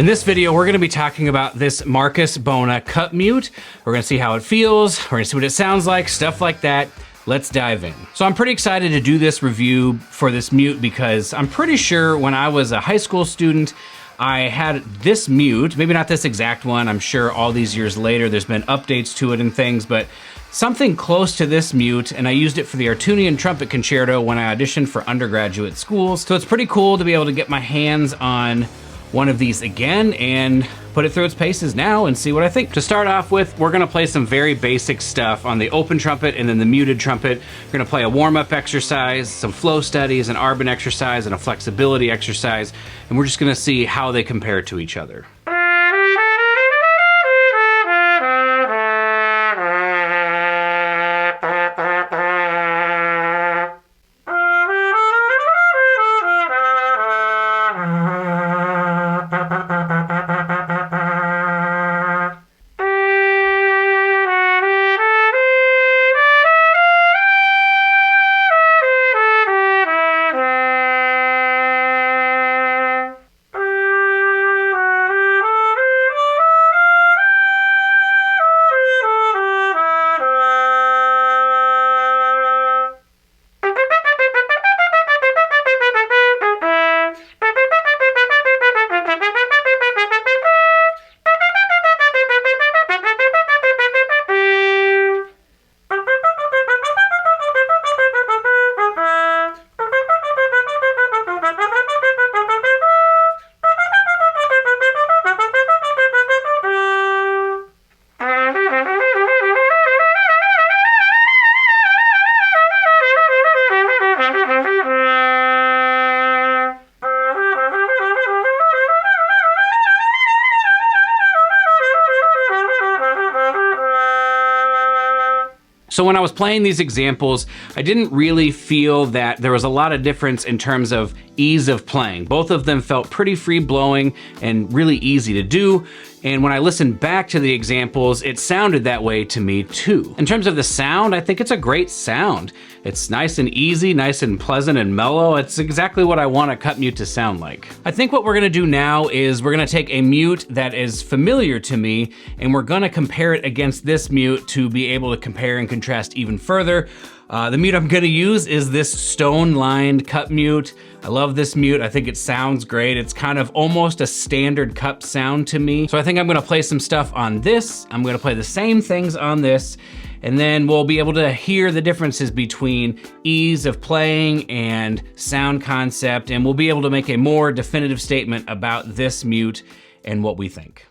In this video, we're gonna be talking about this Marcus Bonna cup mute. We're gonna see how it feels, we're gonna see what it sounds like, stuff like that. Let's dive in. So I'm pretty excited to do this review for this mute because I'm pretty sure when I was a high school student, I had this mute, maybe not this exact one, I'm sure all these years later there's been updates to it and things, but something close to this mute, and I used it for the Artunian Trumpet Concerto when I auditioned for undergraduate schools. So it's pretty cool to be able to get my hands on one of these again and put it through its paces now and see what I think. To start off with, we're gonna play some very basic stuff on the open trumpet and then the muted trumpet. We're gonna play a warm-up exercise, some flow studies, an arbin exercise, and a flexibility exercise, and we're just gonna see how they compare to each other. So when I was playing these examples, I didn't really feel that there was a lot of difference in terms of ease of playing. Both of them felt pretty free-blowing and really easy to do. And when I listened back to the examples, it sounded that way to me too. In terms of the sound, I think it's a great sound. It's nice and easy, nice and pleasant and mellow. It's exactly what I want a cup mute to sound like. I think what we're gonna do now is we're gonna take a mute that is familiar to me and we're gonna compare it against this mute to be able to compare and contrast even further. The mute I'm gonna use is this stone-lined cup mute. I love this mute, I think it sounds great. It's kind of almost a standard cup sound to me. So I think I'm gonna play some stuff on this, I'm gonna play the same things on this, and then we'll be able to hear the differences between ease of playing and sound concept, and we'll be able to make a more definitive statement about this mute and what we think.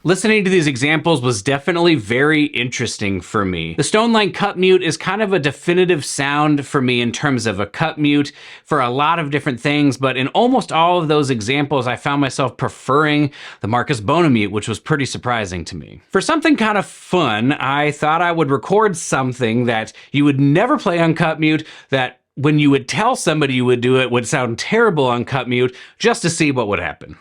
Listening to these examples was definitely very interesting for me. The Stoneline cut mute is kind of a definitive sound for me in terms of a cut mute for a lot of different things, but in almost all of those examples, I found myself preferring the Marcus Bonna mute, which was pretty surprising to me. For something kind of fun, I thought I would record something that you would never play on cut mute, that when you would tell somebody you would do it would sound terrible on cut mute, just to see what would happen.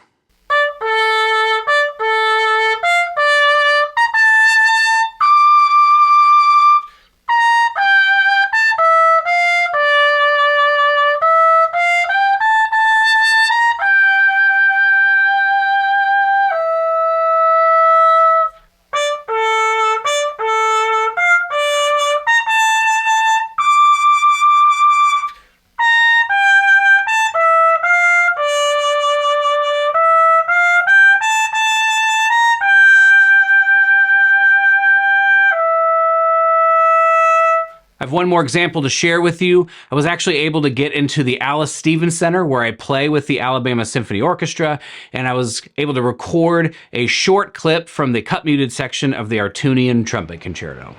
I have one more example to share with you. I was actually able to get into the Alice Stevens Center where I play with the Alabama Symphony Orchestra, and I was able to record a short clip from the cut muted section of the Artunian Trumpet Concerto.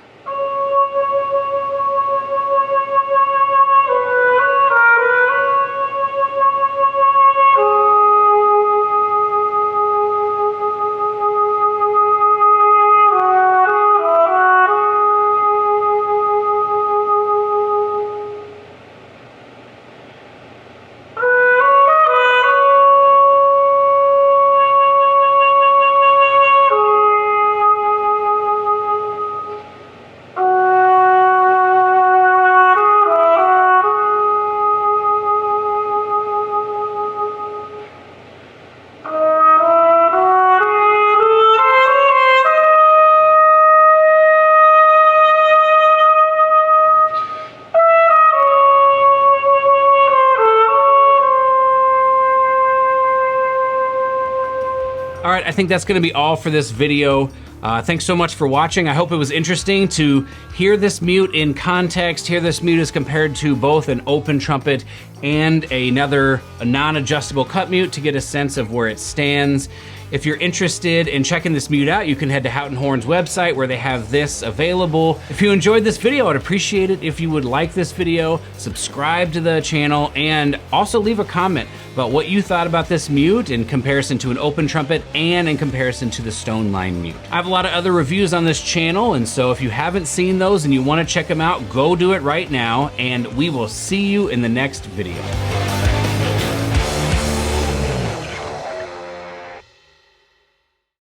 All right, I think that's gonna be all for this video. Thanks so much for watching. I hope it was interesting to hear this mute in context, hear this mute as compared to both an open trumpet and a non-adjustable cut mute to get a sense of where it stands. If you're interested in checking this mute out, you can head to Houghton Horn's website where they have this available. If you enjoyed this video, I'd appreciate it if you would like this video, subscribe to the channel, and also leave a comment about what you thought about this mute in comparison to an open trumpet and in comparison to the Stoneline mute. I have a lot of other reviews on this channel, and so if you haven't seen those and you want to check them out, go do it right now, and we will see you in the next video.